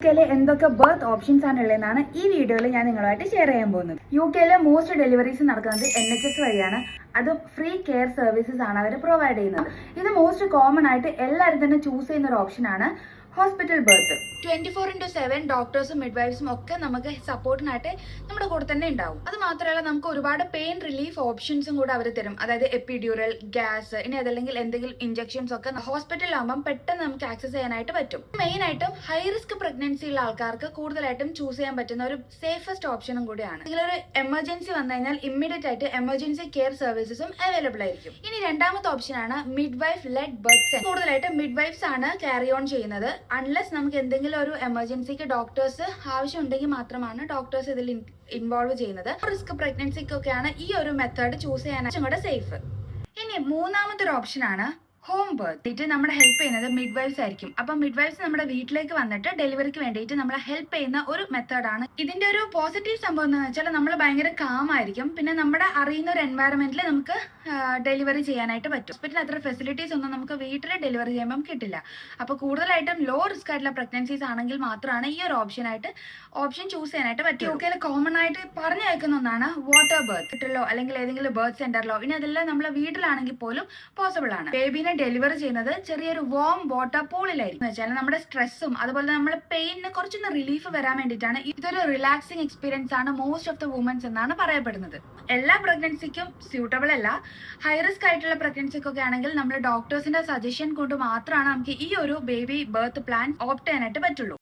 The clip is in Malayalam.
യുകെയിലെ എന്തൊക്കെ ബർത്ത് ഓപ്ഷൻസ് ആണ് ഉള്ളതെന്നാണ് ഈ വീഡിയോയിൽ ഞാൻ നിങ്ങളുമായിട്ട് ഷെയർ ചെയ്യാൻ പോകുന്നത്. യുകെയിലെ മോസ്റ്റ് ഡെലിവറീസ് നടക്കുന്നത് NHS വഴിയാണ്. അതും ഫ്രീ കെയർ സർവീസസ് ആണ് അവർ പ്രൊവൈഡ് ചെയ്യുന്നത്. ഇത് മോസ്റ്റ് കോമൺ ആയിട്ട് എല്ലാവരും തന്നെ ചൂസ് ചെയ്യുന്ന ഒരു ഓപ്ഷനാണ് ഹോസ്പിറ്റൽ ബർത്ത്. 24/7 ഡോക്ടേഴ്സും മിഡ്വൈഫ്സും ഒക്കെ നമുക്ക് സപ്പോർട്ടിനായിട്ട് നമ്മുടെ കൂടെ തന്നെ ഉണ്ടാവും. അത് മാത്രമല്ല നമുക്ക് ഒരുപാട് പെയിൻ റിലീഫ് ഓപ്ഷൻസും കൂടെ അവർ തരും. അതായത് എപ്പിഡ്യൂറൽ, ഗ്യാസ്, ഇനി അതല്ലെങ്കിൽ എന്തെങ്കിലും ഇഞ്ചക്ഷൻസ് ഒക്കെ ഹോസ്പിറ്റലിലാകുമ്പോൾ പെട്ടെന്ന് നമുക്ക് ആക്സസ് ചെയ്യാനായിട്ട് പറ്റും. മെയിൻ ആയിട്ടും ഹൈ റിസ്ക് പ്രഗ്നൻസി ഉള്ള ആൾക്കാർക്ക് കൂടുതലായിട്ടും ചൂസ് ചെയ്യാൻ പറ്റുന്ന ഒരു സേഫസ്റ്റ് ഓപ്ഷനും കൂടിയാണ്. ഇതിലൊരു എമർജൻസി വന്നു കഴിഞ്ഞാൽ ഇമ്മീഡിയറ്റ് ആയിട്ട് എമർജൻസി കെയർ സർവീസസും അവൈലബിൾ ആയിരിക്കും. ഇനി രണ്ടാമത്തെ ഓപ്ഷനാണ് മിഡ്വൈഫ് ലെഡ് ബർത്ത്. കൂടുതലായിട്ട് മിഡ്വൈഫ്സ് ആണ് ക്യാരി ഓൺ ചെയ്യുന്നത്. അൺലെസ് നമുക്ക് എന്തെങ്കിലും ഒരു എമർജൻസിക്ക് ഡോക്ടേഴ്സ് ആവശ്യമുണ്ടെങ്കിൽ മാത്രമാണ് ഡോക്ടേഴ്സ് ഇതിൽ ഇൻവോൾവ് ചെയ്യുന്നത്. റിസ്ക് പ്രഗ്നൻസിക്കൊക്കെയാണ് ഈ ഒരു മെത്തേഡ് ചൂസ് ചെയ്യാനായിട്ട് കൂടെ സേഫ്. ഇനി മൂന്നാമത്തെ ഒരു ഓപ്ഷനാണ് ഹോം ബർത്ത്. നമ്മുടെ ഹെൽപ്പ് ചെയ്യുന്നത് മിഡ്വൈഫ്സ് ആയിരിക്കും. അപ്പം മിഡ്വൈഫ്സ് നമ്മുടെ വീട്ടിലേക്ക് വന്നിട്ട് ഡെലിവറിക്ക് വേണ്ടിയിട്ട് നമ്മളെ ഹെൽപ്പ് ചെയ്യുന്ന ഒരു മെത്തേഡാണ്. ഇതിന്റെ ഒരു പോസിറ്റീവ് സംഭവം എന്താണെന്ന് വെച്ചാൽ നമ്മൾ ഭയങ്കര കാം ആയിരിക്കും. പിന്നെ നമ്മുടെ അറിയുന്ന ഒരു എൻവയറമെന്റിൽ നമുക്ക് ഡെലിവറി ചെയ്യാനായിട്ട് പറ്റും. ഹോസ്പിറ്റലിൽ അത്ര ഫെസിലിറ്റീസ് ഒന്നും നമുക്ക് വീട്ടിൽ ഡെലിവറി ചെയ്യുമ്പോൾ കിട്ടില്ല. അപ്പോൾ കൂടുതലായിട്ടും ലോ റിസ്ക് ആയിട്ടുള്ള പ്രഗ്നൻസീസ് ആണെങ്കിൽ മാത്രമാണ് ഈ ഒരു ഓപ്ഷൻ ചൂസ് ചെയ്യാനായിട്ട് പറ്റും. യുകെയിൽ കോമൺ ആയിട്ട് പറഞ്ഞു കേൾക്കുന്ന ഒന്നാണ് വാട്ടർ ബർത്ത്. വീട്ടിലോ അല്ലെങ്കിൽ ഏതെങ്കിലും ബർത്ത് സെന്ററിലോ, ഇനി അതെല്ലാം നമ്മളെ വീട്ടിലാണെങ്കിൽ പോലും പോസിബിൾ ആണ്. ബേബിനെ ഡെലിവറി ചെയ്യുന്നത് ചെറിയൊരു വാം വാട്ടർ പൂളിലായിരിക്കും. എന്ന് വെച്ചാൽ നമ്മുടെ സ്ട്രെസ്സും അതുപോലെ നമ്മുടെ പെയിനിന് കുറച്ചൊന്ന് റിലീഫ് വരാൻ വേണ്ടിയിട്ടാണ്. ഇതൊരു റിലാക്സിങ് എക്സ്പീരിയൻസ് ആണ് മോസ്റ്റ് ഓഫ് ദ വുമൻസ് എന്നാണ് പറയപ്പെടുന്നത്. എല്ലാ പ്രഗ്നൻസിക്കും സ്യൂട്ടബിൾ അല്ല. ഹൈ റിസ്ക് ആയിട്ടുള്ള പ്രഗ്നൻസിക്കൊക്കെ ആണെങ്കിൽ നമ്മൾ ഡോക്ടേഴ്സിന്റെ സജഷൻ കൊണ്ട് മാത്രമാണ് നമുക്ക് ഈ ഒരു ബേബി ബർത്ത് പ്ലാൻ ഓപ്റ്റ് ചെയ്യാനായിട്ട് പറ്റുള്ളൂ.